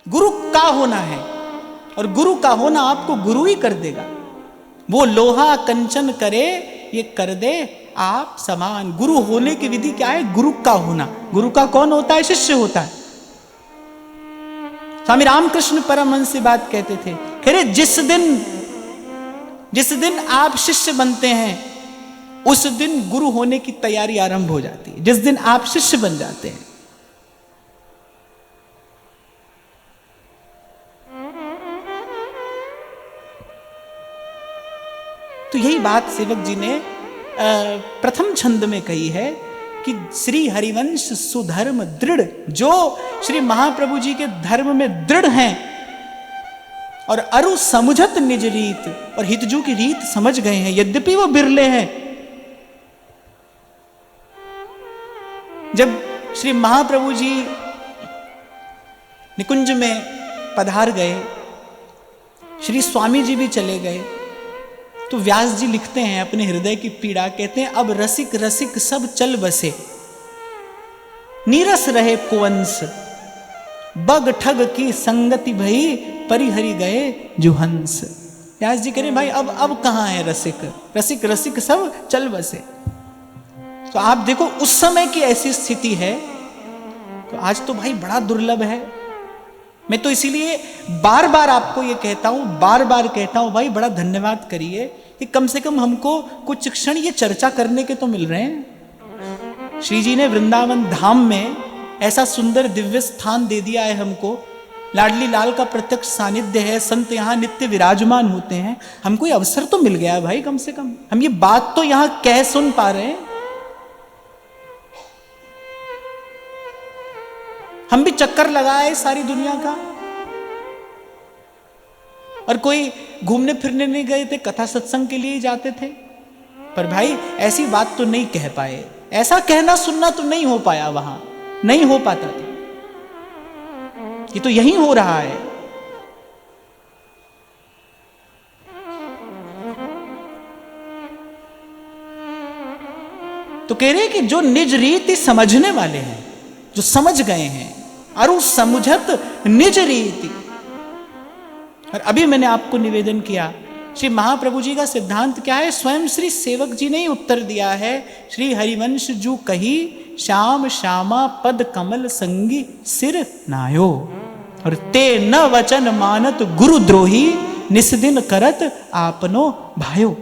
गुरु का होना है, और गुरु का होना आपको गुरु ही कर देगा। वो लोहा कंचन करे ये कर दे आप समान। गुरु होने की विधि क्या है? गुरु का होना। गुरु का कौन होता है? शिष्य होता है। स्वामी रामकृष्ण परमहंस से बात कहते थे, कह रहे जिस दिन आप शिष्य बनते हैं उस दिन गुरु होने की तैयारी आरंभ हो जाती है। जिस दिन आप शिष्य बन जाते हैं, तो यही बात सेवक जी ने प्रथम छंद में कही है कि श्री हरिवंश सुधर्म दृढ़। जो श्री महाप्रभु जी के धर्म में दृढ़ हैं और अरु समुझत निज रीत, और हितजू की रीत समझ गए हैं, यद्यपि वो बिरले हैं। जब श्री महाप्रभु जी निकुंज में पधार गए, श्री स्वामी जी भी चले गए, तो व्यास जी लिखते हैं अपने हृदय की पीड़ा, कहते हैं अब रसिक रसिक सब चल बसे, नीरस रहे कुवंश, बग ठग की संगति भई, परिहरि गए जुहंस। व्यास जी कह रहे भाई अब कहां है रसिक? रसिक रसिक सब चल बसे। तो आप देखो उस समय की ऐसी स्थिति है, तो आज तो भाई बड़ा दुर्लभ है। मैं तो इसीलिए बार बार आपको ये कहता हूं, बार बार कहता हूं, भाई बड़ा धन्यवाद करिए कि कम से कम हमको कुछ क्षण ये चर्चा करने के तो मिल रहे हैं। श्री जी ने वृंदावन धाम में ऐसा सुंदर दिव्य स्थान दे दिया है हमको, लाडली लाल का प्रत्यक्ष सानिध्य है, संत यहां नित्य विराजमान होते हैं, हमको ये अवसर तो मिल गया है भाई। कम से कम हम ये बात तो यहां कह सुन पा रहे हैं। हम भी चक्कर लगाए सारी दुनिया का, और कोई घूमने फिरने नहीं गए थे, कथा सत्संग के लिए ही जाते थे, पर भाई ऐसी बात तो नहीं कह पाए, ऐसा कहना सुनना तो नहीं हो पाया, वहां नहीं हो पाता था। ये तो यही हो रहा है। तो कह रहे कि जो निज रीति समझने वाले हैं, जो समझ गए हैं, अरु समुझत निज रीति। और अभी मैंने आपको निवेदन किया, श्री महाप्रभु जी का सिद्धांत क्या है? स्वयं श्री सेवक जी ने ही उत्तर दिया है। श्री हरिवंश जू कही, श्याम श्यामा पद कमल संगी सिर नायो, और ते न वचन मानत गुरु द्रोही, निस्दिन करत आपनो भायो।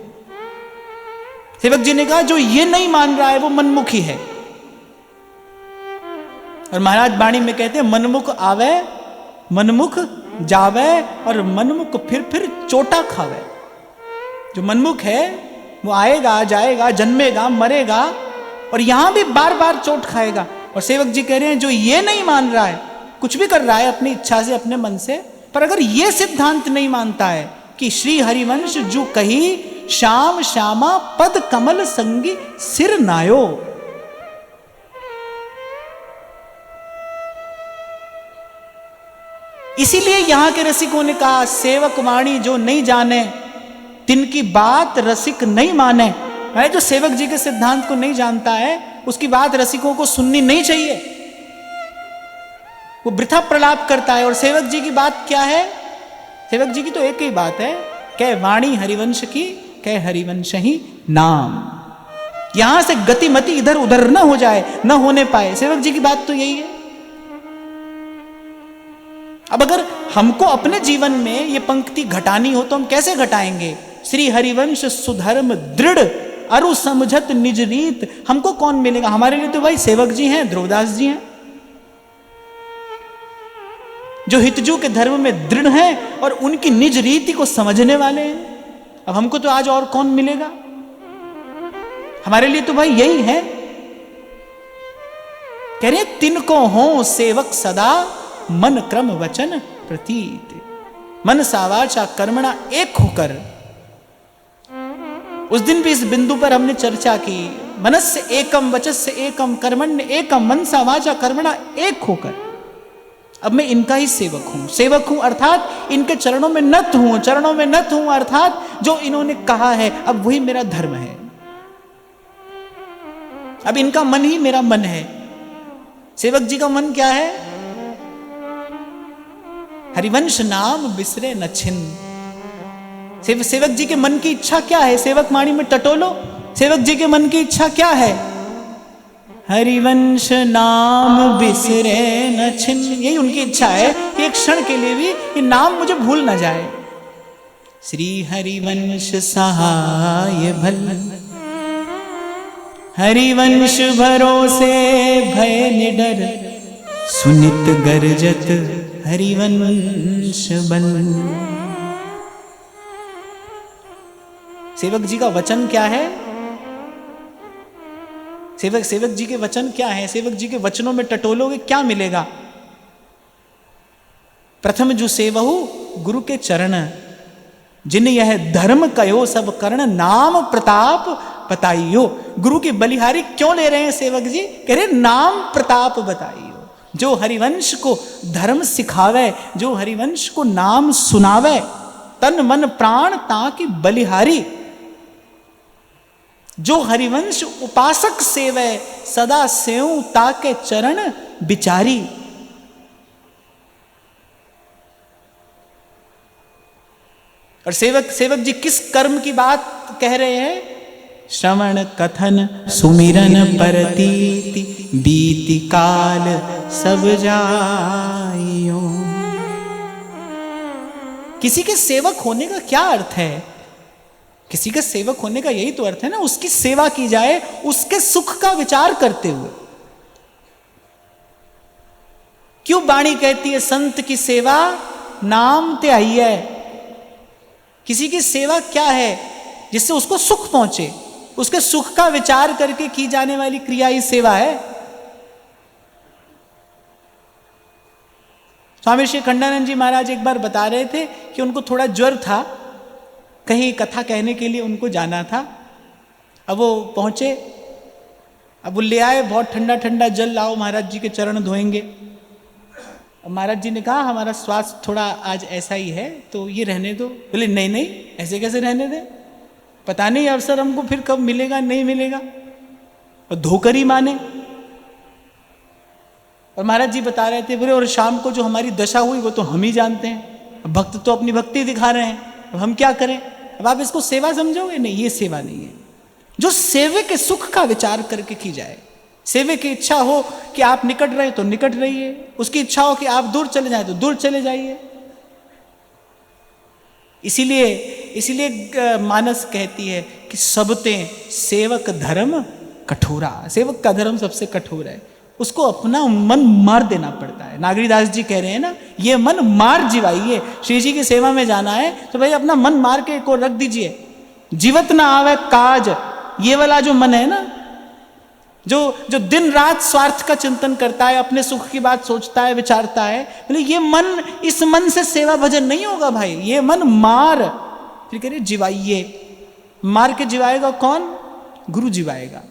सेवक जी ने कहा जो ये नहीं मान रहा है वो मनमुखी है। और महाराज वाणी में कहते हैं मनमुख आवे मनमुख जावे, और मनमुख फिर चोटा खावे। जो मनमुख है वो आएगा जाएगा, जन्मेगा मरेगा, और यहां भी बार बार चोट खाएगा। और सेवक जी कह रहे हैं जो ये नहीं मान रहा है, कुछ भी कर रहा है अपनी इच्छा से अपने मन से, पर अगर ये सिद्धांत नहीं मानता है कि श्री हरिवंश जो कही, श्याम श्यामा पद कमल संगी सिर नायो। इसीलिए यहां के रसिकों ने कहा सेवक वाणी जो नहीं जाने, तिनकी बात रसिक नहीं माने। है जो सेवक जी के सिद्धांत को नहीं जानता है, उसकी बात रसिकों को सुननी नहीं चाहिए, वो वृथा प्रलाप करता है। और सेवक जी की बात क्या है? सेवक जी की तो एक ही बात है, कह वाणी हरिवंश की, कह हरिवंश ही नाम। यहां से गतिमति इधर उधर ना हो जाए, ना होने पाए। सेवक जी की बात तो यही है। अब अगर हमको अपने जीवन में ये पंक्ति घटानी हो तो हम कैसे घटाएंगे? श्री हरिवंश सुधर्म दृढ़, अरु समझत निज रीत। हमको कौन मिलेगा? हमारे लिए तो भाई सेवक जी हैं, ध्रुवदास जी हैं, जो हितजू के धर्म में दृढ़ हैं और उनकी निज रीति को समझने वाले हैं। अब हमको तो आज और कौन मिलेगा? हमारे लिए तो भाई यही है। कह रहे तिनको हो सेवक सदा, मन क्रम वचन प्रतीत, मन सावाचा कर्मणा एक होकर। उस दिन भी इस बिंदु पर हमने चर्चा की, मनस्य एकम वचस्य एकम कर्मण्य एकम, मन सावाचा कर्मणा एक होकर। अब मैं इनका ही सेवक हूं। सेवक हूं अर्थात इनके चरणों में नत हूं, चरणों में नत हूं अर्थात जो इन्होंने कहा है अब वही मेरा धर्म है। अब इनका मन ही मेरा मन है। सेवक जी का मन क्या है? हरिवंश नाम बिसरे न छिन। सेवक जी के मन की इच्छा क्या है? सेवक वाणी में टटोलो, सेवक जी के मन की इच्छा क्या है? हरिवंश नाम बिसरे न छिन। यही उनकी इच्छा है कि एक क्षण के लिए भी ये नाम मुझे भूल ना जाए। श्री हरिवंश सहाय भल, हरिवंश भरोसे भय निडर, सुनित गरजत हरिवंश बल। सेवक जी का वचन क्या है? सेवक जी के वचन क्या है? सेवक जी के वचनों में टटोलोगे क्या मिलेगा? प्रथम जो सेवहु गुरु के चरण, जिन यह धर्म कयो सब करण, नाम प्रताप बताइयो। गुरु की बलिहारी क्यों ले रहे हैं सेवक जी? कह रहे नाम प्रताप बताइयो। जो हरिवंश को धर्म सिखावे, जो हरिवंश को नाम सुनावे, तन मन प्राण ताकि बलिहारी। जो हरिवंश उपासक सेवे, सदा सेव ताके चरण बिचारी। और सेवक जी किस कर्म की बात कह रहे हैं? श्रवण कथन सुमिरन परतीति, बीति काल सब जाइयो। किसी के सेवक होने का क्या अर्थ है? किसी का सेवक होने का यही तो अर्थ है ना, उसकी सेवा की जाए, उसके सुख का विचार करते हुए। क्यों वाणी कहती है संत की सेवा नाम ते आई है? किसी की सेवा क्या है? जिससे उसको सुख पहुंचे, उसके सुख का विचार करके की जाने वाली क्रिया ही सेवा है। स्वामी श्री खंडानंद जी महाराज एक बार बता रहे थे कि उनको थोड़ा ज्वर था, कहीं कथा कहने के लिए उनको जाना था। अब वो पहुंचे, अब वो ले आए बहुत ठंडा ठंडा जल, लाओ महाराज जी के चरण धोएंगे। अब महाराज जी ने कहा हमारा स्वास्थ्य थोड़ा आज ऐसा ही है तो ये रहने दो। बोले नहीं नहीं, ऐसे कैसे रहने दे, पता नहीं अवसर हमको फिर कब मिलेगा नहीं मिलेगा, और धोकर ही माने। और महाराज जी बता रहे थे, बोले और शाम को जो हमारी दशा हुई वो तो हम ही जानते हैं, भक्त तो अपनी भक्ति दिखा रहे हैं, अब हम क्या करें? अब आप इसको सेवा समझोगे? नहीं, ये सेवा नहीं है। जो सेवे के सुख का विचार करके की जाए। सेवे की इच्छा हो कि आप निकट रहे तो निकट रहिए, उसकी इच्छा हो कि आप दूर चले जाए तो दूर चले जाइए। इसीलिए मानस कहती है कि सबते सेवक धर्म कठोरा। सेवक का धर्म सबसे कठोर है, उसको अपना मन मार देना पड़ता है। नागरीदास जी कह रहे हैं ना, ये मन मार जिवाइए। श्री जी की सेवा में जाना है तो भाई अपना मन मार के को रख दीजिए। जीवत ना आवे काज, ये वाला जो मन है ना, जो दिन रात स्वार्थ का चिंतन करता है, अपने सुख की बात सोचता है, विचारता है, बोले ये मन, इस मन से सेवा भजन नहीं होगा भाई। ये मन मार, फिर कह रहे जिवाइए। मार के जिवाएगा कौन? गुरु जिवाएगा,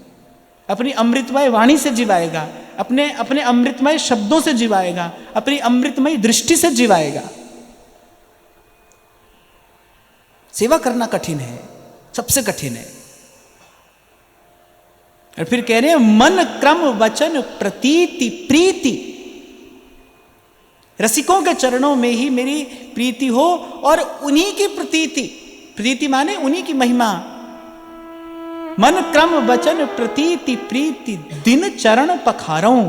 अपनी अमृतमय वाणी से जिवाएगा, अपने अमृतमय शब्दों से जिवाएगा, अपनी अमृतमय दृष्टि से जिवाएगा। सेवा करना कठिन है, सबसे कठिन है। और फिर कह रहे हैं मन क्रम वचन प्रतीति प्रीति। रसिकों के चरणों में ही मेरी प्रीति हो और उन्हीं की प्रतीति, प्रीति माने उन्हीं की महिमा। मन क्रम वचन प्रतीति प्रीति, दिन चरण पखारों।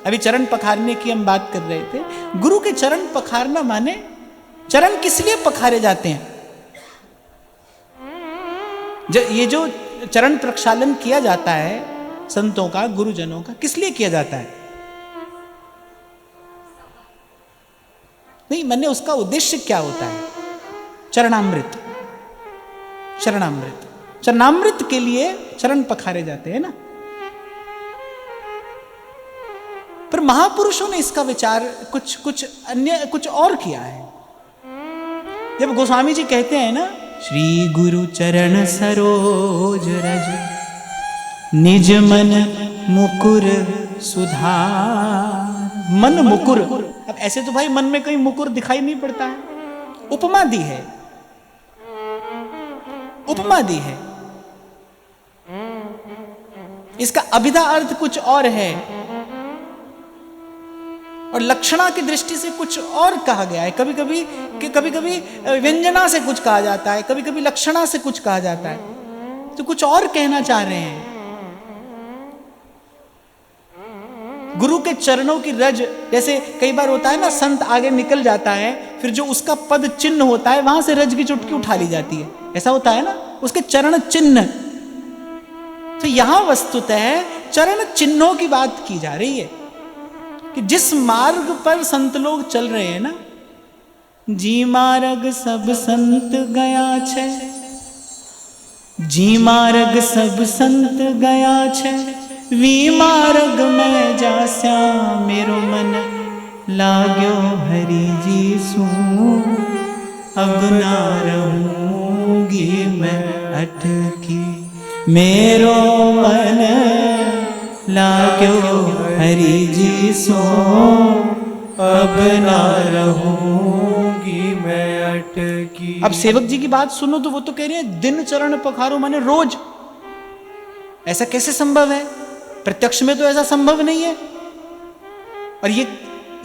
अभी चरण पखारने की हम बात कर रहे थे। गुरु के चरण पखारना माने, चरण किस लिए पखारे जाते हैं? ये जो चरण प्रक्षालन किया जाता है संतों का, गुरुजनों का, किस लिए किया जाता है? नहीं, मैंने उसका उद्देश्य क्या होता है? चरणामृत, चरणामृत, चरणामृत के लिए चरण पखारे जाते हैं ना। पर महापुरुषों ने इसका विचार कुछ और किया है। जब गोस्वामी जी कहते हैं ना, श्री गुरु चरण सरोज रज, निज मन मुकुर सुधार। मन मुकुर, अब ऐसे तो भाई मन में कहीं मुकुर दिखाई नहीं पड़ता है, उपमा दी है, उपमा दी है। इसका अभिधा अर्थ कुछ और है। और लक्षणा की दृष्टि से कुछ और कहा गया है। कभी कभी व्यंजना से कुछ कहा जाता है, कभी कभी लक्षणा से कुछ कहा जाता है, तो कुछ और कहना चाह रहे हैं। गुरु के चरणों की रज, जैसे कई बार होता है ना, संत आगे निकल जाता है, फिर जो उसका पद चिन्ह होता है वहां से रज की चुटकी उठा ली जाती है, ऐसा होता है ना, उसके चरण चिन्ह। तो यहां वस्तुतः चरण चिन्हों की बात की जा रही है कि जिस मार्ग पर संत लोग चल रहे हैं ना, जी मार्ग सब संत गया छे, जी मार्ग सब संत गया छे, वी मार्ग में जास्या मेरो मन लाग्यो हरि जी सू, अब ना रहूंगी मैं अटकी, मेरो मन लाग्यो हरि जी सो, अब ना रहूंगी मैं अटकी। अब सेवक जी की बात सुनो तो वो तो कह रहे हैं दिन चरण पखारो, माने रोज। ऐसा कैसे संभव है? प्रत्यक्ष में तो ऐसा संभव नहीं है। और ये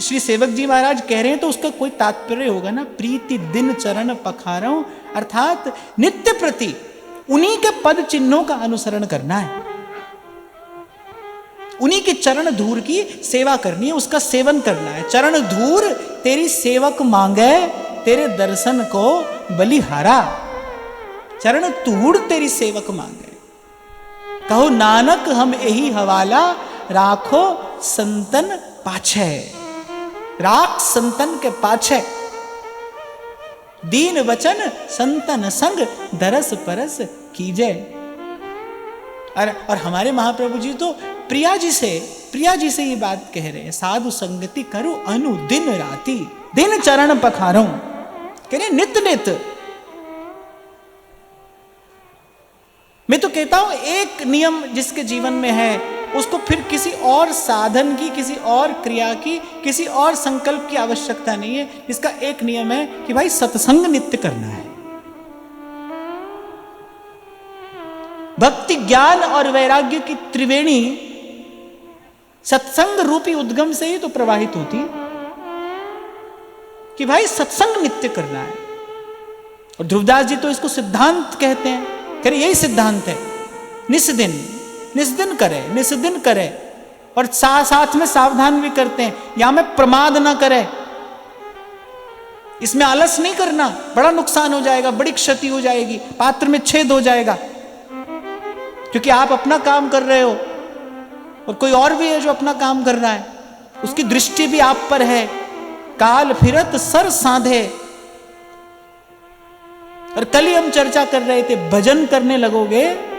श्री सेवक जी महाराज कह रहे हैं तो उसका कोई तात्पर्य होगा ना, प्रीति दिन चरण पखारो, अर्थात नित्य प्रति उन्हीं के पद चिन्हों का अनुसरण करना है, उन्हीं के चरण धूर की सेवा करनी है, उसका सेवन करना है। चरण धूर तेरी सेवक मांगे, तेरे दर्शन को बलिहारा, चरण धूर तेरी सेवक मांगे, कहो नानक हम यही हवाला, राखो संतन पाछे, राख संतन के पाछे, दीन वचन संतन संग दरस परस कीजे। और हमारे महाप्रभु जी तो प्रिया जी से ये बात कह रहे हैं, साधु संगति करो अनु दिन राती, दिन चरण पखारो, कह रहे नित्य नित्य। मैं तो कहता हूं एक नियम जिसके जीवन में है, उसको फिर किसी और साधन की, किसी और क्रिया की, किसी और संकल्प की आवश्यकता नहीं है। इसका एक नियम है कि भाई सत्संग नित्य करना है। भक्ति ज्ञान और वैराग्य की त्रिवेणी सत्संग रूपी उद्गम से ही तो प्रवाहित होती कि भाई सत्संग नित्य करना है। और ध्रुवदास जी तो इसको सिद्धांत कहते हैं, कह रहे यही सिद्धांत है, निस्दिन करे, और साथ में सावधान भी करते हैं, यहां में प्रमाद ना करे, इसमें आलस नहीं करना, बड़ा नुकसान हो जाएगा, बड़ी क्षति हो जाएगी, पात्र में छेद हो जाएगा, क्योंकि आप अपना काम कर रहे हो और कोई और भी है जो अपना काम कर रहा है, उसकी दृष्टि भी आप पर है। काल फिरत सर साधे, और कल ही हम चर्चा कर रहे थे, भजन करने लगोगे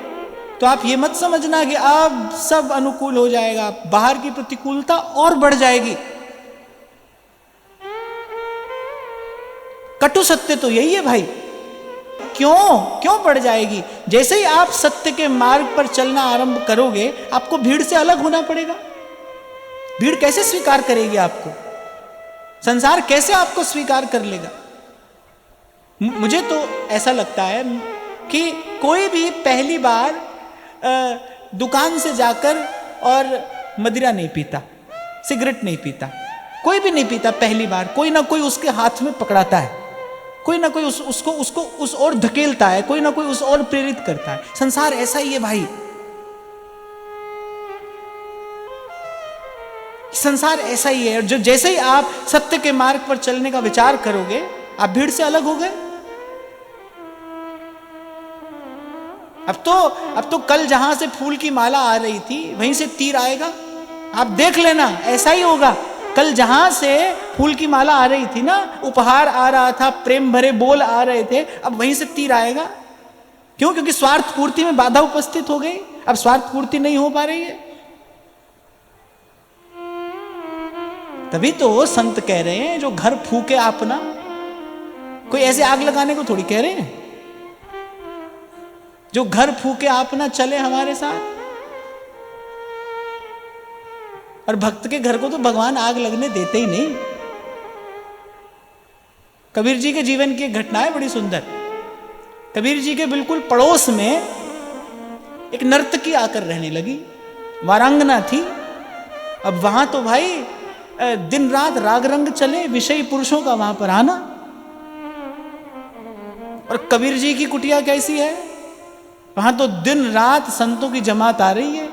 तो आप ये मत समझना कि अब सब अनुकूल हो जाएगा, बाहर की प्रतिकूलता और बढ़ जाएगी। कटु सत्य तो यही है भाई। क्यों बढ़ जाएगी? जैसे ही आप सत्य के मार्ग पर चलना आरंभ करोगे, आपको भीड़ से अलग होना पड़ेगा। भीड़ कैसे स्वीकार करेगी आपको? संसार कैसे आपको स्वीकार कर लेगा? मुझे तो ऐसा लगता है कि कोई भी पहली बार दुकान से जाकर और मदिरा नहीं पीता, सिगरेट नहीं पीता, कोई भी नहीं पीता पहली बार। कोई ना कोई उसके हाथ में पकड़ाता है, कोई ना कोई उसको उस ओर धकेलता है, कोई ना कोई उस ओर प्रेरित करता है। संसार ऐसा ही है भाई, संसार ऐसा ही है। जो जैसे ही आप सत्य के मार्ग पर चलने का विचार करोगे, आप भीड़ से अलग हो गए। अब तो कल जहां से फूल की माला आ रही थी, वहीं से तीर आएगा। आप देख लेना, ऐसा ही होगा। कल जहां से फूल की माला आ रही थी ना, उपहार आ रहा था, प्रेम भरे बोल आ रहे थे, अब वहीं से तीर आएगा। क्यों? क्योंकि स्वार्थ पूर्ति में बाधा उपस्थित हो गई। अब स्वार्थ पूर्ति नहीं हो पा रही है। तभी तो संत कह रहे हैं, जो घर फूके अपना, कोई ऐसे आग लगाने को थोड़ी कह रहे हैं। जो घर फूके अपना चले हमारे साथ। और भक्त के घर को तो भगवान आग लगने देते ही नहीं। कबीर जी के जीवन की घटना है बड़ी सुंदर। कबीर जी के बिल्कुल पड़ोस में एक नर्तकी आकर रहने लगी, वारांगना थी। अब वहां तो भाई दिन रात राग रंग चले, विषयी पुरुषों का वहां पर आना। और कबीर जी की कुटिया कैसी है, वहां तो दिन रात संतों की जमात आ रही है,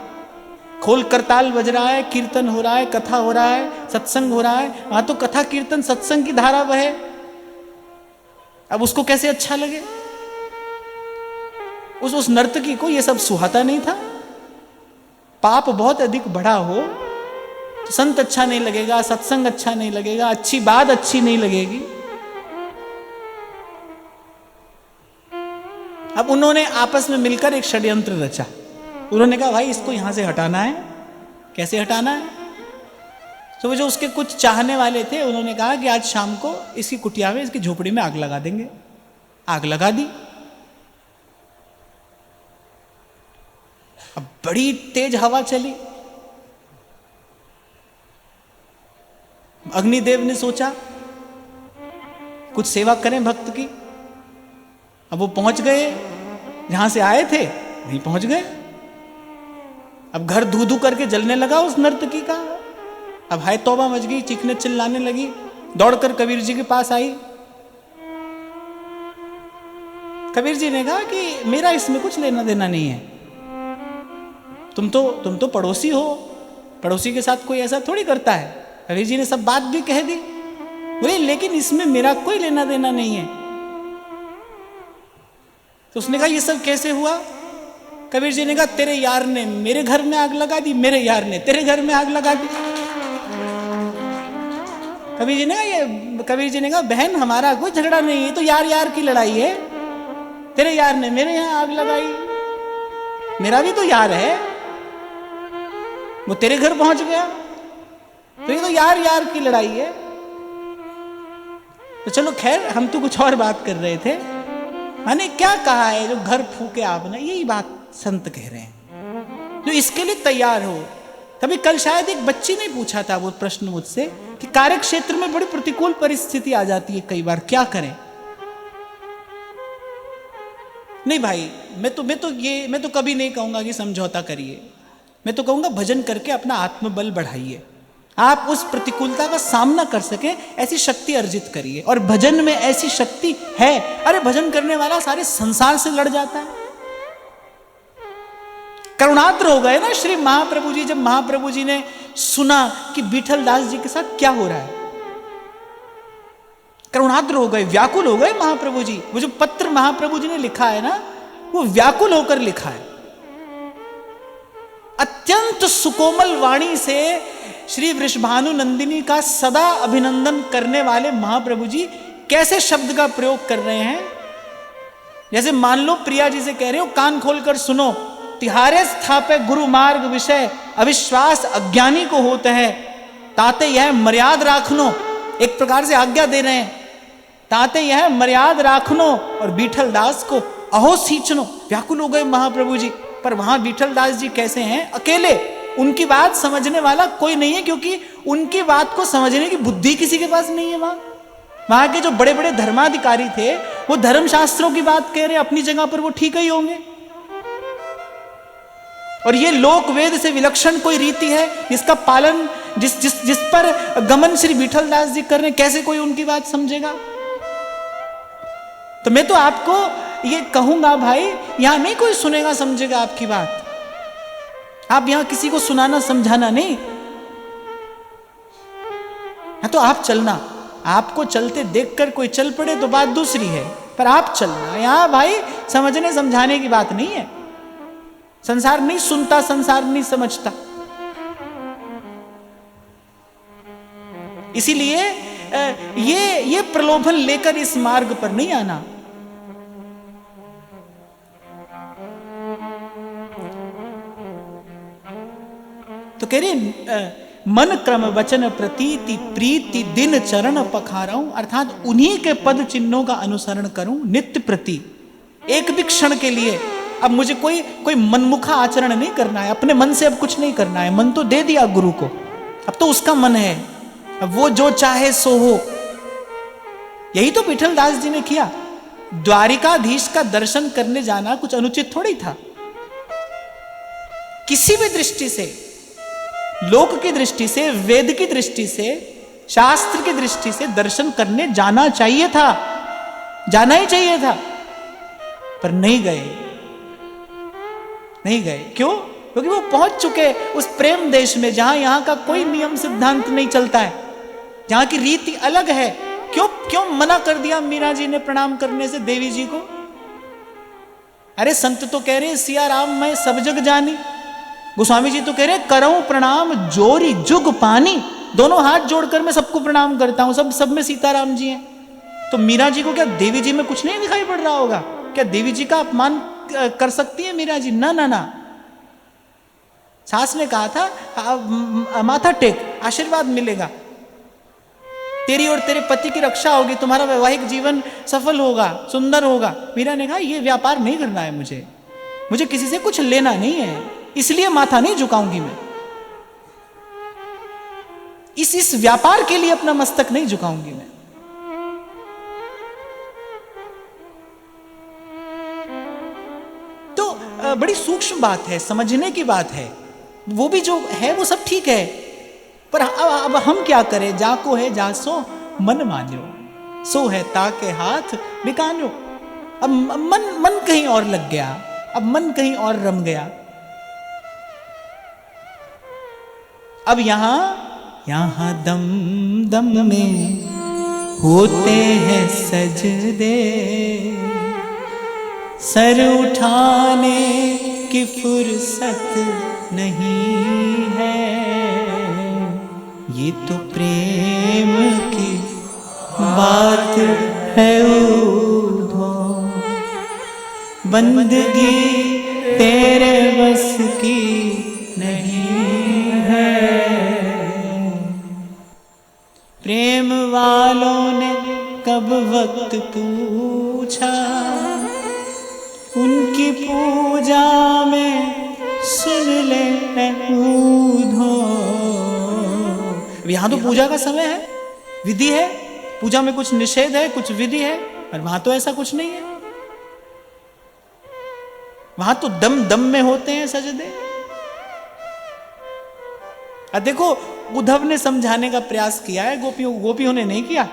खोल करताल बज रहा है, कीर्तन हो रहा है, कथा हो रहा है, सत्संग हो रहा है। वहां तो कथा कीर्तन सत्संग की धारा बहे। अब उसको कैसे अच्छा लगे? उस नर्तकी को ये सब सुहाता नहीं था। पाप बहुत अधिक बढ़ा हो तो संत अच्छा नहीं लगेगा, सत्संग अच्छा नहीं लगेगा, अच्छी बात अच्छी नहीं लगेगी। अब उन्होंने आपस में मिलकर एक षड्यंत्र रचा। उन्होंने कहा भाई इसको यहां से हटाना है। कैसे हटाना है? तो वो जो उसके कुछ चाहने वाले थे उन्होंने कहा कि आज शाम को इसकी कुटिया में, इसकी झोपड़ी में आग लगा देंगे। आग लगा दी। अब बड़ी तेज हवा चली। अग्निदेव ने सोचा कुछ सेवा करें भक्त की। अब वो पहुंच गए जहां से आए थे, वहीं पहुंच गए। अब घर धू धू करके जलने लगा उस नर्तकी का। अब हाय तौबा मच गई, चीखने चिल्लाने लगी, दौड़कर कबीर जी के पास आई। कबीर जी ने कहा कि मेरा इसमें कुछ लेना देना नहीं है। तुम तो पड़ोसी हो, पड़ोसी के साथ कोई ऐसा थोड़ी करता है। कबीर जी ने सब बात भी कह दी। बोले लेकिन इसमें मेरा कोई लेना देना नहीं है। तो उसने कहा ये सब कैसे हुआ? कबीर जी ने कहा तेरे यार ने मेरे घर में आग लगा दी, मेरे यार ने तेरे घर में आग लगा दी। कबीर जी ने कहा बहन हमारा कोई झगड़ा नहीं है, तो यार यार की लड़ाई है। तेरे यार ने मेरे यहां आग लगाई, मेरा भी तो यार है, वो तेरे घर पहुंच गया, तो ये तो यार यार की लड़ाई है। तो चलो खैर, हम तो कुछ और बात कर रहे थे। मैंने क्या कहा है जो घर फूके आपने, यही बात संत कह रहे हैं। जो इसके लिए तैयार हो। तभी कल शायद एक बच्ची ने पूछा था वो प्रश्न मुझसे कि कार्य क्षेत्र में बड़ी प्रतिकूल परिस्थिति आ जाती है कई बार, क्या करें? नहीं भाई, मैं तो कभी नहीं कहूंगा कि समझौता करिए। मैं तो कहूंगा भजन करके अपना आत्मबल बढ़ाइए। आप उस प्रतिकूलता का सामना कर सके ऐसी शक्ति अर्जित करिए। और भजन में ऐसी शक्ति है। अरे भजन करने वाला सारे संसार से लड़ जाता है। करुणाद्र हो गए ना श्री महाप्रभु जी, जब महाप्रभु जी ने सुना कि विठल दास जी के साथ क्या हो रहा है। करुणाद्र हो गए, व्याकुल हो गए महाप्रभु जी। वो जो पत्र महाप्रभु जी ने लिखा है ना, वो व्याकुल होकर लिखा है। अत्यंत सुकोमल वाणी से श्री वृषभानु नंदिनी का सदा अभिनंदन करने वाले महाप्रभु जी कैसे शब्द का प्रयोग कर रहे हैं। जैसे मान लो प्रिया जी से कह रहे हो कान खोलकर सुनो, तिहारे स्थापे गुरु मार्ग विषय, अविश्वास अज्ञानी को होता है, ताते यह मर्याद राखनो। एक प्रकार से आज्ञा दे रहे हैं, ताते यह मर्याद राखनो और विठल दास को अहो सींचनो। व्याकुल हो गए महाप्रभु जी। पर वहां विठल दास जी कैसे हैं? अकेले। उनकी बात समझने वाला कोई नहीं है, क्योंकि उनकी बात को समझने की बुद्धि किसी के पास नहीं है। वहां के जो बड़े बड़े धर्माधिकारी थे वो धर्मशास्त्रों की बात कह रहे, अपनी जगह पर वो ठीक ही होंगे। और ये लोक वेद से विलक्षण कोई रीति है जिसका पालन जिस पर गमन श्री विठल दास जी कर रहे हैं, कैसे कोई उनकी बात समझेगा? तो मैं तो आपको ये कहूंगा भाई, यहां नहीं कोई सुनेगा समझेगा आपकी बात। आप यहां किसी को सुनाना समझाना नहीं। हाँ तो आप चलना, आपको चलते देखकर कोई चल पड़े तो बात दूसरी है, पर आप चलना। यहां भाई समझने समझाने की बात नहीं है। संसार नहीं सुनता, संसार नहीं समझता। इसीलिए ये प्रलोभन लेकर इस मार्ग पर नहीं आना। तो कह रहे मन क्रम वचन प्रतीति प्रीति दिन चरण पखाराऊं, अर्थात उन्हीं के पद चिन्हों का अनुसरण करूं नित्य प्रति। एक भी क्षण के लिए अब मुझे कोई मनमुखा आचरण नहीं करना है। अपने मन से अब कुछ नहीं करना है। मन तो दे दिया गुरु को, अब तो उसका मन है, अब वो जो चाहे सो हो। यही तो विठल दास जी ने किया। द्वारिकाधीश का दर्शन करने जाना कुछ अनुचित थोड़ी था किसी भी दृष्टि से। लोक की दृष्टि से, वेद की दृष्टि से, शास्त्र की दृष्टि से दर्शन करने जाना चाहिए था, जाना ही चाहिए था, पर नहीं गए, नहीं गए। क्यों? क्योंकि वो पहुंच चुके उस प्रेम देश में जहां यहां का कोई नियम सिद्धांत नहीं चलता है, जहां की रीति अलग है। क्यों क्यों मना कर दिया मीरा जी ने प्रणाम करने से देवी जी को? अरे संत तो कह रहे सिया राम मैं सब जग जानी, गोस्वामी जी तो कह रहे करऊं प्रणाम जोरी जुग पानी, दोनों हाथ जोड़कर मैं सबको प्रणाम करता हूं, सब में सीताराम जी हैं। तो मीरा जी को क्या देवी जी में कुछ नहीं दिखाई पड़ रहा होगा? क्या देवी जी का अपमान कर सकती है मीरा जी? ना ना ना। सास ने कहा था माथा टेक, आशीर्वाद मिलेगा, तेरी और तेरे पति की रक्षा होगी, तुम्हारा वैवाहिक जीवन सफल होगा, सुंदर होगा। मीरा ने कहा ये व्यापार नहीं करना है, मुझे किसी से कुछ लेना नहीं है, इसलिए माथा नहीं झुकाऊंगी मैं, इस व्यापार के लिए अपना मस्तक नहीं झुकाऊंगी मैं। तो बड़ी सूक्ष्म बात है, समझने की बात है। वो भी जो है वो सब ठीक है, पर अब हम क्या करें? जाको है जासो मन मान्यो, सो है ताके हाथ बिकान्यो। अब मन कहीं और लग गया, अब मन कहीं और रम गया। अब यहां दम दम में होते हैं सजदे, सर उठाने की फुर्सत नहीं है, ये तो प्रेम की बात है उधो, बंदगी तेरे बस की नहीं है। प्रेम वालों ने कब वक्त पूछा, उनकी पूजा में सुन ले उधो। यहां तो पूजा का समय है, विधि है, पूजा में कुछ निषेध है, कुछ विधि है, और वहां तो ऐसा कुछ नहीं है। वहां तो दम दम में होते हैं सजदे। देखो उद्धव ने समझाने का प्रयास किया है गोपियों ने नहीं किया।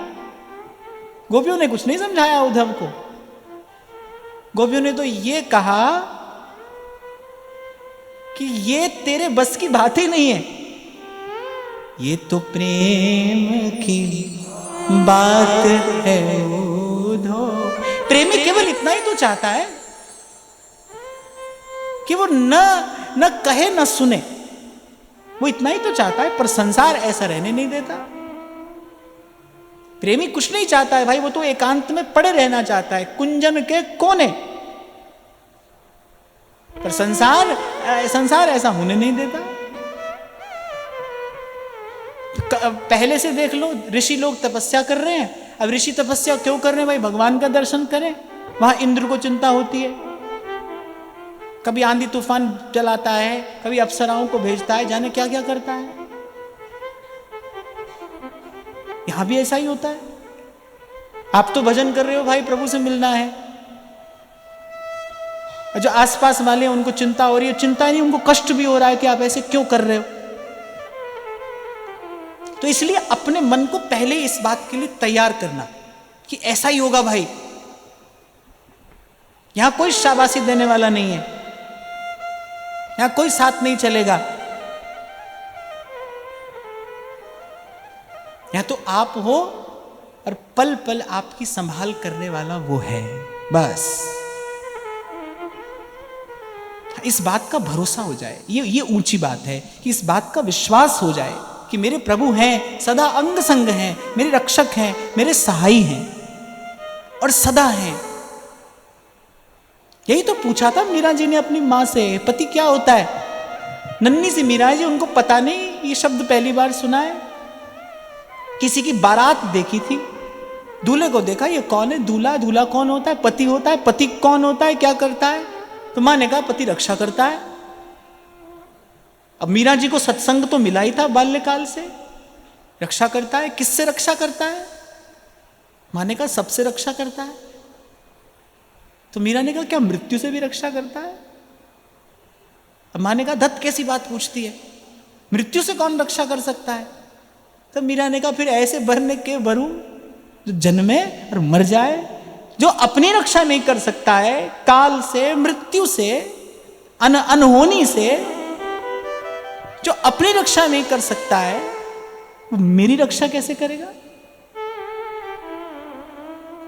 गोपियों ने कुछ नहीं समझाया उद्धव को। गोपियों ने तो ये कहा कि ये तेरे बस की बात ही नहीं है, ये तो प्रेम की बात है उधो। प्रेमी केवल इतना ही तो चाहता है कि वो न कहे न सुने, वो इतना ही तो चाहता है, पर संसार ऐसा रहने नहीं देता। प्रेमी कुछ नहीं चाहता है भाई, वो तो एकांत में पड़े रहना चाहता है, कुंजन के कोने। पर संसार ऐसा होने नहीं देता। पहले से देख लो, ऋषि लोग तपस्या कर रहे हैं। अब ऋषि तपस्या क्यों कर रहे हैं भाई? भगवान का दर्शन करें। वहां इंद्र को चिंता होती है, कभी आंधी तूफान चलाता है, कभी अप्सराओं को भेजता है, जाने क्या क्या करता है। यहां भी ऐसा ही होता है। आप तो भजन कर रहे हो भाई, प्रभु से मिलना है, जो आसपास वाले हैं उनको चिंता हो रही है, चिंता नहीं, उनको कष्ट भी हो रहा है कि आप ऐसे क्यों कर रहे हो। तो इसलिए अपने मन को पहले इस बात के लिए तैयार करना कि ऐसा ही होगा भाई। यहां कोई शाबाशी देने वाला नहीं है, यहां कोई साथ नहीं चलेगा। यहां तो आप हो और पल पल आपकी संभाल करने वाला वो है, बस। इस बात का भरोसा हो जाए, ये ऊंची बात है कि इस बात का विश्वास हो जाए कि मेरे प्रभु हैं, सदा अंग संग हैं, मेरे रक्षक हैं, मेरे सहाई हैं और सदा हैं। यही तो पूछा था मीरा जी ने अपनी मां से, पति क्या होता है? नन्ही सी मीरा जी, उनको पता नहीं, ये शब्द पहली बार सुना है। किसी की बारात देखी थी, दूल्हे को देखा, ये कौन है? दूल्हा। दूल्हा कौन होता है? पति होता है। पति कौन होता है, क्या करता है? तो मां ने कहा पति रक्षा करता है। अब मीरा जी को सत्संग तो मिला ही था बाल्यकाल से, रक्षा करता है। किससे रक्षा करता है? मां ने कहा सबसे रक्षा करता है। तो मीरा ने कहा क्या मृत्यु से भी रक्षा करता है? अब मां ने कहा धत कैसी बात पूछती है, मृत्यु से कौन रक्षा कर सकता है? तब मीरा ने कहा फिर ऐसे भरने के भरूं जो जन्मे और मर जाए, जो अपनी रक्षा नहीं कर सकता है, काल से, मृत्यु से, अनहोनी से, जो अपनी रक्षा नहीं कर सकता है, वो मेरी रक्षा कैसे करेगा?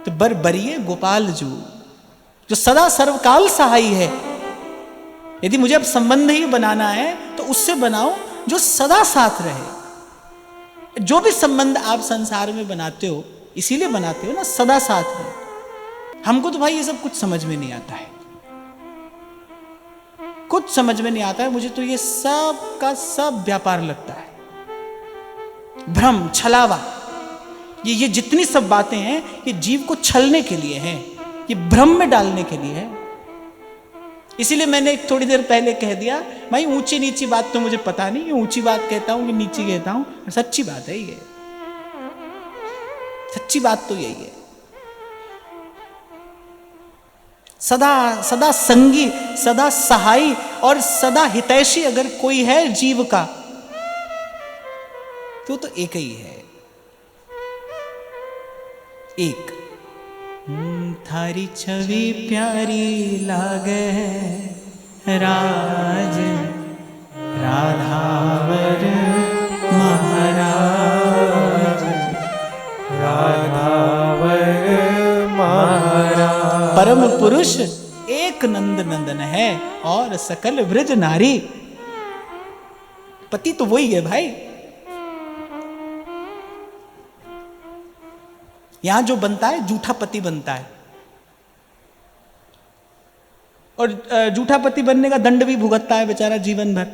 तो बर बरिए गोपाल जो सदा सर्वकाल सहाई है। यदि मुझे अब संबंध ही बनाना है तो उससे बनाओ जो सदा साथ रहे। जो भी संबंध आप संसार में बनाते हो इसीलिए बनाते हो ना, सदा साथ रहे। हमको तो भाई ये सब कुछ समझ में नहीं आता है, कुछ समझ में नहीं आता है। मुझे तो ये सब का सब व्यापार लगता है, भ्रम, छलावा। ये जितनी सब बातें हैं ये जीव को छलने के लिए हैं, ये भ्रम में डालने के लिए है। इसीलिए मैंने थोड़ी देर पहले कह दिया भाई ऊंची नीची बात तो मुझे पता नहीं, ये ऊंची बात कहता हूं कि नीची कहता हूं, सच्ची बात है ये, सच्ची बात तो यही है। सदा सदा संगी, सदा सहाई और सदा हितैषी अगर कोई है जीव का तो एक ही है, एक। थारी छवि प्यारी लागे राज राधावर महाराज, राधावर महाराज। परम पुरुष एक नंद नंदन है और सकल ब्रज नारी। पति तो वही है भाई। यहां जो बनता है झूठा पति बनता है, और झूठा पति बनने का दंड भी भुगतता है बेचारा जीवन भर।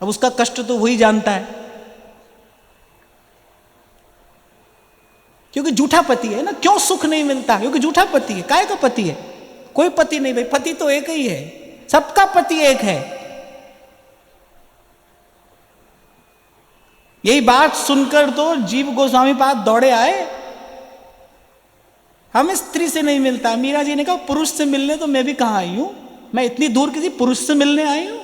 अब उसका कष्ट तो वही जानता है, क्योंकि झूठा पति है ना। क्यों सुख नहीं मिलता? क्योंकि झूठा पति है। काय का पति है? कोई पति नहीं भाई, पति तो एक ही है, सबका पति एक है। यही बात सुनकर तो जीव गोस्वामी पाद दौड़े आए, हमें स्त्री से नहीं मिलता। मीरा जी ने कहा पुरुष से मिलने तो मैं भी कहां आई हूं, मैं इतनी दूर किसी पुरुष से मिलने आई हूं।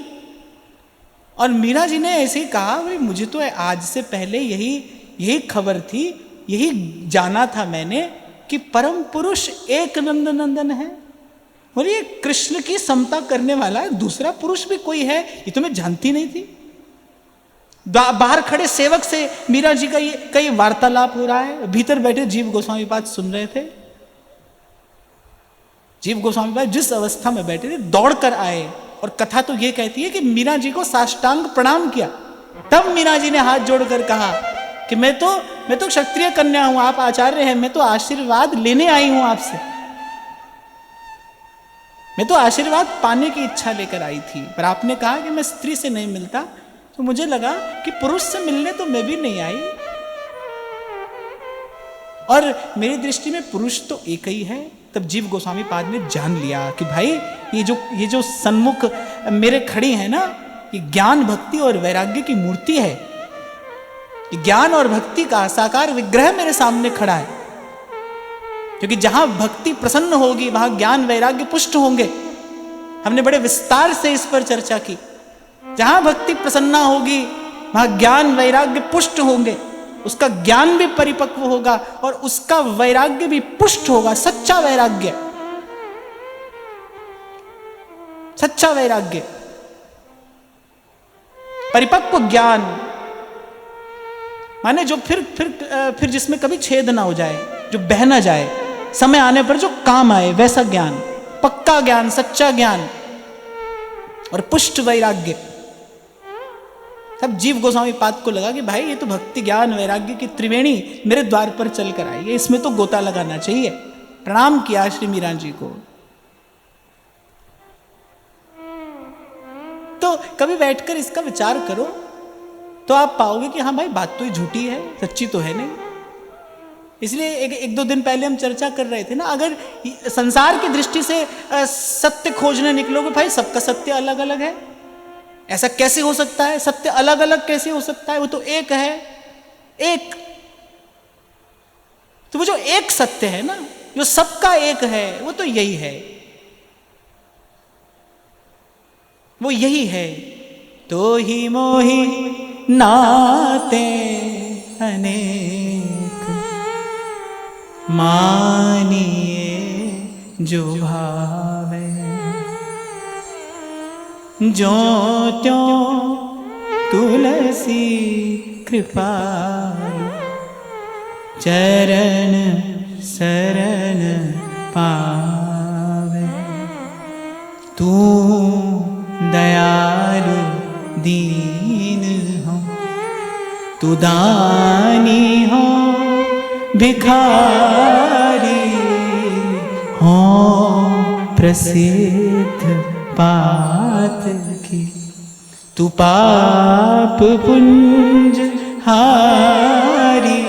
और मीरा जी ने ऐसे ही कहा भाई मुझे तो आज से पहले यही खबर थी, यही जाना था मैंने कि परम पुरुष एक नंद नंदन है। और ये कृष्ण की समता करने वाला दूसरा पुरुष भी कोई है, ये तो मैं जानती नहीं थी। बाहर खड़े सेवक से मीरा जी का ये वार्तालाप हो रहा है, भीतर बैठे जीव गोस्वामी पाद सुन रहे थे। जीव गोस्वामी पाद जिस अवस्था में बैठे थे दौड़ कर आए, और कथा तो ये कहती है कि मीरा जी को साष्टांग प्रणाम किया। तब मीरा जी ने हाथ जोड़कर कहा कि मैं तो क्षत्रिय कन्या हूं, आप आचार्य हैं, मैं तो आशीर्वाद लेने आई हूं आपसे, मैं तो आशीर्वाद पाने की इच्छा लेकर आई थी। पर आपने कहा कि मैं स्त्री से नहीं मिलता, तो मुझे लगा कि पुरुष से मिलने तो मैं भी नहीं आई, और मेरी दृष्टि में पुरुष तो एक ही है। तब जीव गोस्वामी पाद ने जान लिया कि भाई ये जो सन्मुख मेरे खड़ी है ना, ये ज्ञान भक्ति और वैराग्य की मूर्ति है। ये ज्ञान और भक्ति का साकार विग्रह मेरे सामने खड़ा है। क्योंकि जहां भक्ति प्रसन्न होगी वहां ज्ञान वैराग्य पुष्ट होंगे। हमने बड़े विस्तार से इस पर चर्चा की। जहां भक्ति प्रसन्ना होगी वहां ज्ञान वैराग्य पुष्ट होंगे, उसका ज्ञान भी परिपक्व होगा और उसका वैराग्य भी पुष्ट होगा। सच्चा वैराग्य, सच्चा वैराग्य, परिपक्व ज्ञान माने जो फिर जिसमें कभी छेद ना हो जाए, जो बह ना जाए, समय आने पर जो काम आए, वैसा ज्ञान, पक्का ज्ञान, सच्चा ज्ञान और पुष्ट वैराग्य। तब जीव गोस्वामी पाद को लगा कि भाई ये तो भक्ति ज्ञान वैराग्य की त्रिवेणी मेरे द्वार पर चल कर आई है, इसमें तो गोता लगाना चाहिए। प्रणाम किया श्री मीरा जी को। तो कभी बैठकर इसका विचार करो तो आप पाओगे कि हाँ भाई बात तो ही झूठी है, सच्ची तो है नहीं। इसलिए एक दो दिन पहले हम चर्चा कर रहे थे ना, अगर संसार की दृष्टि से सत्य खोजने निकलोगे, भाई सबका सत्य अलग अलग है। ऐसा कैसे हो सकता है? सत्य अलग अलग कैसे हो सकता है? वो तो एक है, एक। तो वो जो एक सत्य है ना, जो सबका एक है, वो तो यही है। वो यही है। तो ही मोही नाते अनेक, मानिए जो भावे। जो त्यों तुलसी कृपालु, चरण शरण पावे। तू दयालु दीन हो, तू दानी हो भिखारी हो, प्रसिद्ध पात की। तू पाप पुंज हारी,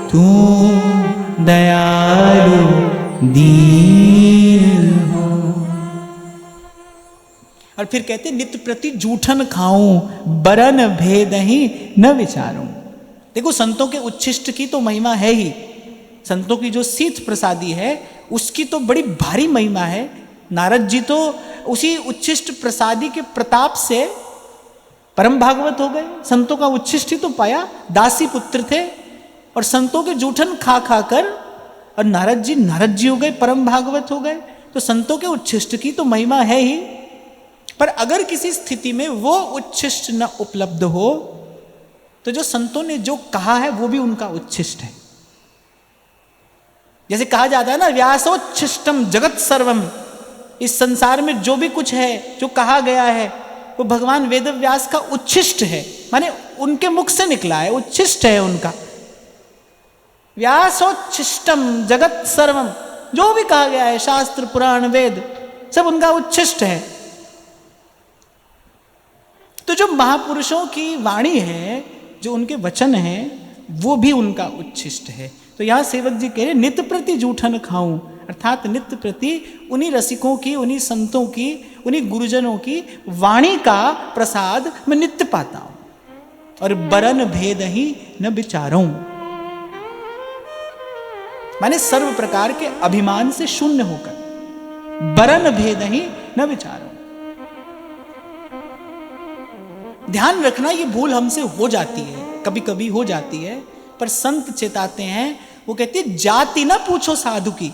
तू दयालु दीन हो। और फिर कहते नित्य प्रति जूठन खाऊं, बरन भेदहि न विचारूं। देखो संतों के उच्छिष्ट की तो महिमा है ही, संतों की जो शीत प्रसादी है उसकी तो बड़ी भारी महिमा है। नारद जी तो उसी उच्छिष्ट प्रसादी के प्रताप से परम भागवत हो गए। संतों का उच्छिष्ट ही तो पाया, दासी पुत्र थे और संतों के जूठन खा खा कर और नारद जी हो गए, परम भागवत हो गए। तो संतों के उच्छिष्ट की तो महिमा है ही, पर अगर किसी स्थिति में वो उच्छिष्ट न उपलब्ध हो तो जो संतों ने जो कहा है वो भी उनका उच्छिष्ट है। जैसे कहा जाता है ना, व्यासोच्छिष्टम जगत सर्वम, इस संसार में जो भी कुछ है जो कहा गया है वो भगवान वेद व्यास का उच्छिष्ट है, माने उनके मुख से निकला है, उच्छिष्ट है उनका। व्यासोच्छिष्टम जगत सर्वम, जो भी कहा गया है शास्त्र पुराण वेद सब उनका उच्छिष्ट है। तो जो महापुरुषों की वाणी है, जो उनके वचन हैं, वो भी उनका उच्छिष्ट है। तो यहां सेवक जी कह रहे नित्य प्रति जूठन खाऊं, अर्थात नित्य प्रति उन्हीं रसिकों की, उन्हीं संतों की, उन्हीं गुरुजनों की वाणी का प्रसाद मैं नित्य पाता हूं। और बरन भेद ही न विचारूं, माने सर्व प्रकार के अभिमान से शून्य होकर बरन भेद ही न विचारूं। ध्यान रखना, ये भूल हमसे हो जाती है, कभी कभी हो जाती है, पर संत चेताते हैं। वो कहते हैं जाति ना पूछो साधु की,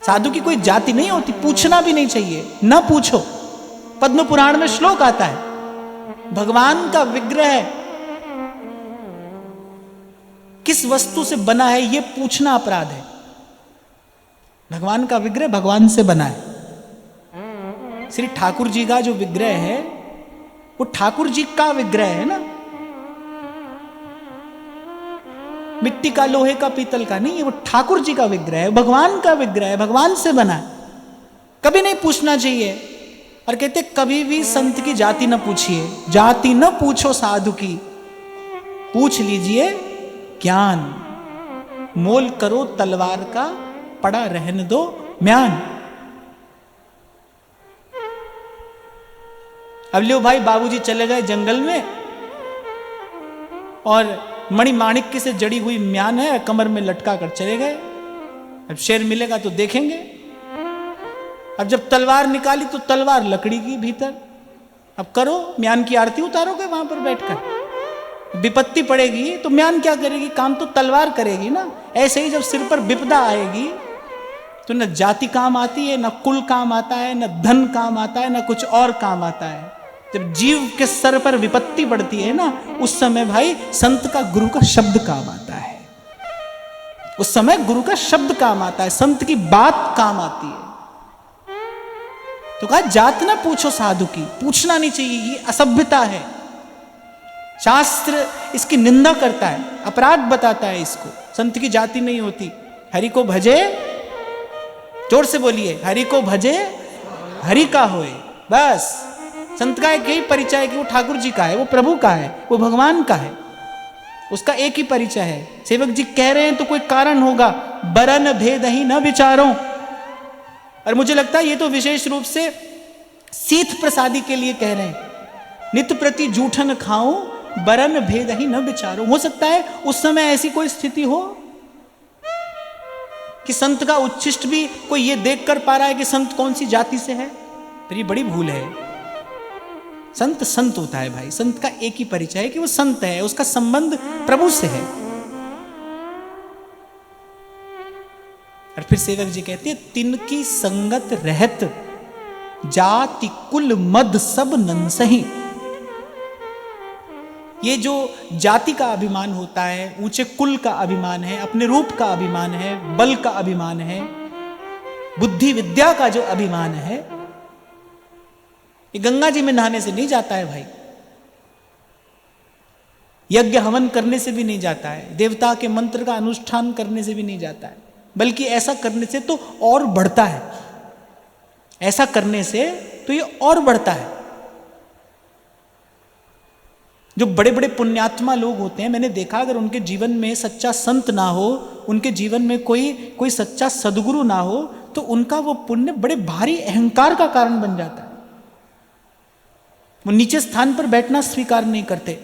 साधु की कोई जाति नहीं होती, पूछना भी नहीं चाहिए, ना पूछो। पद्म पुराण में श्लोक आता है, भगवान का विग्रह किस वस्तु से बना है ये पूछना अपराध है। भगवान का विग्रह भगवान से बना है। श्री ठाकुर जी का जो विग्रह है वो ठाकुर जी का विग्रह है ना, मिट्टी का, लोहे का, पीतल का नहीं है, वो ठाकुर जी का विग्रह है, भगवान का विग्रह है, भगवान से बना है। कभी नहीं पूछना चाहिए। और कहते कभी भी संत की जाति न पूछिए, जाति न पूछो साधु की, पूछ लीजिए ज्ञान। मोल करो तलवार का, पड़ा रहने दो म्यान। अब लो भाई, बाबूजी चले गए जंगल में और मणिमाणिक्य से जड़ी हुई म्यान है, कमर में लटका कर चले गए। अब शेर मिलेगा तो देखेंगे। अब जब तलवार निकाली तो तलवार लकड़ी की भीतर। अब करो, म्यान की आरती उतारोगे वहां पर बैठकर। विपत्ति पड़ेगी तो म्यान क्या करेगी, काम तो तलवार करेगी ना। ऐसे ही जब सिर पर विपदा आएगी तो न जाति काम आती है, न कुल काम आता है, न धन काम आता है, न कुछ और काम आता है। जब जीव के सर पर विपत्ति पड़ती है ना, उस समय भाई संत का, गुरु का शब्द काम आता है। उस समय गुरु का शब्द काम आता है, संत की बात काम आती है। तो कहा जात ना पूछो साधु की, पूछना नहीं चाहिए, ये असभ्यता है। शास्त्र इसकी निंदा करता है, अपराध बताता है इसको। संत की जाति नहीं होती। हरि को भजे, जोर से बोलिए, हरि को भजे हरि का होए। बस संत का एक यही परिचय है कि वो ठाकुर जी का है, वो प्रभु का है, वो भगवान का है, उसका एक ही परिचय है। सेवक जी कह रहे हैं तो कोई कारण होगा। बरन भेद ही न विचारो। और मुझे लगता है ये तो विशेष रूप से शीत प्रसादी के लिए कह रहे हैं। नित्य प्रति जूठन खाऊं, बरन भेद ही न विचारो। हो सकता है उस समय ऐसी कोई स्थिति हो कि संत का उच्छिष्ट भी कोई ये देख कर पा रहा है कि संत कौन सी जाति से है, पर ये बड़ी भूल है। संत संत होता है भाई, संत का एक ही परिचय है कि वो संत है, उसका संबंध प्रभु से है। और फिर सेवक जी कहते हैं, तिनकी संगत रहत जाति कुल मद सब नंसही। ये जो जाति का अभिमान होता है, ऊंचे कुल का अभिमान है, अपने रूप का अभिमान है, बल का अभिमान है, बुद्धि विद्या का जो अभिमान है, ये गंगा जी में नहाने से नहीं जाता है भाई, यज्ञ हवन करने से भी नहीं जाता है, देवता के मंत्र का अनुष्ठान करने से भी नहीं जाता है, बल्कि ऐसा करने से तो और बढ़ता है। ऐसा करने से तो ये और बढ़ता है। जो बड़े बड़े पुण्यात्मा लोग होते हैं, मैंने देखा अगर उनके जीवन में सच्चा संत ना हो, उनके जीवन में कोई सच्चा सदगुरु ना हो, तो उनका वो पुण्य बड़े भारी अहंकार का कारण बन जाता है। वो नीचे स्थान पर बैठना स्वीकार नहीं करते,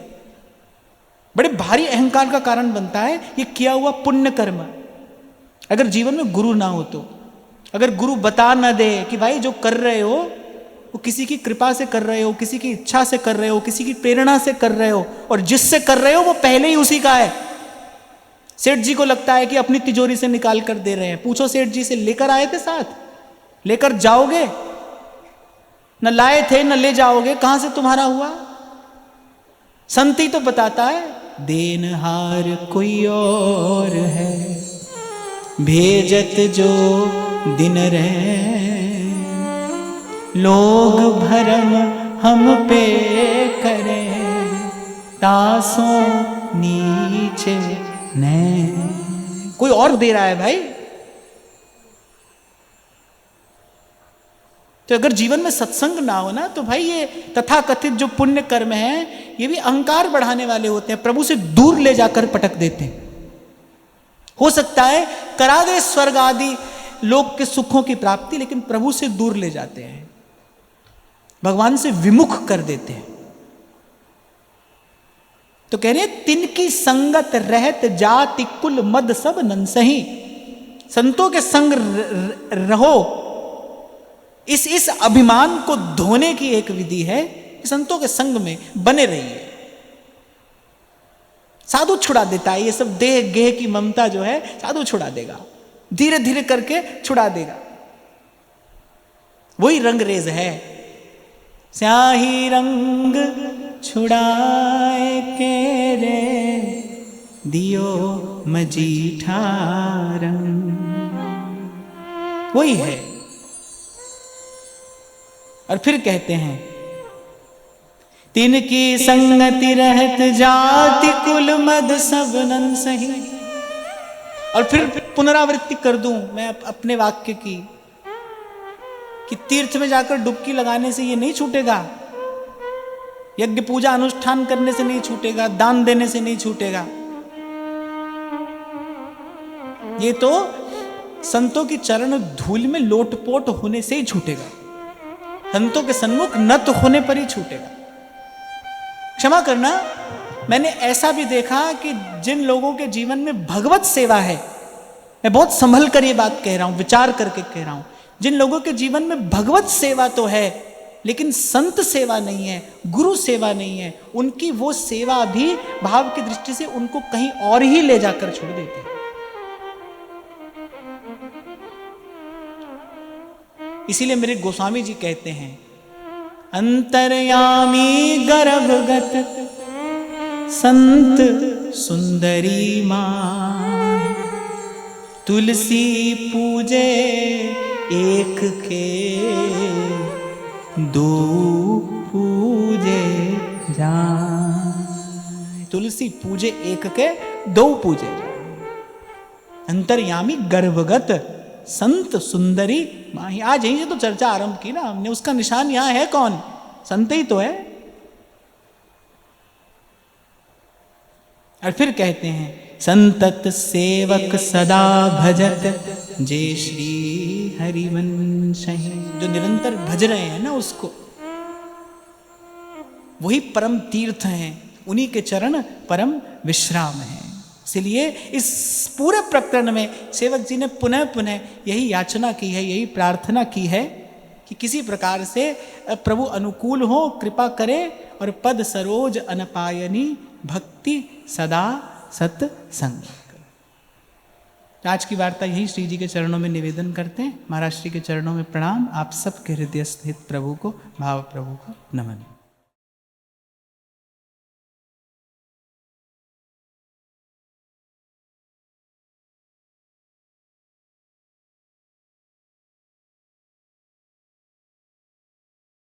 बड़े भारी अहंकार का कारण बनता है ये किया हुआ पुण्य कर्म। अगर जीवन में गुरु ना हो, तो अगर गुरु बता ना दे कि भाई जो कर रहे हो वो किसी की कृपा से कर रहे हो, किसी की इच्छा से कर रहे हो, किसी की प्रेरणा से कर रहे हो, और जिससे कर रहे हो वो पहले ही उसी का है। सेठ जी को लगता है कि अपनी तिजोरी से निकाल कर दे रहे हैं। पूछो सेठ जी से, लेकर आए थे साथ? लेकर जाओगे? न लाए थे न ले जाओगे, कहां से तुम्हारा हुआ? संत ही तो बताता है, देनहार कोई और है, भेजत जो दिन रहे, लोग भरम हम पे करें, तासों नीचे ने। कोई और दे रहा है भाई। तो अगर जीवन में सत्संग ना हो ना, तो भाई ये तथाकथित जो पुण्य कर्म है, ये भी अहंकार बढ़ाने वाले होते हैं, प्रभु से दूर ले जाकर पटक देते हैं। हो सकता है करा दे स्वर्ग आदि लोक के सुखों की प्राप्ति, लेकिन प्रभु से दूर ले जाते हैं, भगवान से विमुख कर देते हैं। तो कह रहे हैं, तिनकी संगत रहत जाति कुल मद सब नंसही। संतों के संग रहो, इस अभिमान को धोने की एक विधि है कि संतों के संग में बने रहिए। साधु छुड़ा देता है ये सब देह गेह की ममता जो है, साधु छुड़ा देगा, धीरे धीरे करके छुड़ा देगा। वही रंगरेज है, स्याही रंग छुड़ाए के रे दियो मजीठा रंग, वही है। और फिर कहते हैं, तिनकी संगति रहत जाति कुल मद सब नंसही। और फिर पुनरावृत्ति कर दूं मैं अपने वाक्य की, कि तीर्थ में जाकर डुबकी लगाने से ये नहीं छूटेगा, यज्ञ पूजा अनुष्ठान करने से नहीं छूटेगा, दान देने से नहीं छूटेगा। ये तो संतों की चरण धूल में लोटपोट होने से ही छूटेगा, संतों के सन्मुख नत होने पर ही छूटेगा। क्षमा करना, मैंने ऐसा भी देखा कि जिन लोगों के जीवन में भगवत सेवा है, मैं बहुत संभल कर ये बात कह रहा हूं, विचार करके कह रहा हूं, जिन लोगों के जीवन में भगवत सेवा तो है लेकिन संत सेवा नहीं है, गुरु सेवा नहीं है, उनकी वो सेवा भी भाव की दृष्टि से उनको कहीं और ही ले जाकर छोड़ देती है। इसीलिए मेरे गोस्वामी जी कहते हैं, अंतर्यामी गर्भगत संत सुंदरी मां, तुलसी पूजे एक के दो पूजे जान। तुलसी पूजे एक के दो पूजे जान। अंतर्यामी गर्भगत संत सुंदरी माही। आज यहीं से तो चर्चा आरंभ की ना हमने, उसका निशान यहां है कौन? संत ही तो है। और फिर कहते हैं, संतत सेवक सदा भजत जे श्री हरिवंश। जो निरंतर भज रहे हैं ना उसको, वही परम तीर्थ हैं, उन्हीं के चरण परम विश्राम हैं। इसलिए इस पूरे प्रकरण में सेवक जी ने पुनः पुनः यही याचना की है, यही प्रार्थना की है कि कि किसी प्रकार से प्रभु अनुकूल हो, कृपा करे और पद सरोज अनपायनी भक्ति सदा सत्संग। आज की वार्ता यही श्री जी के चरणों में निवेदन करते हैं। महाराज श्री के चरणों में प्रणाम। आप सबके हृदय स्थित प्रभु को, भाव प्रभु को नमन।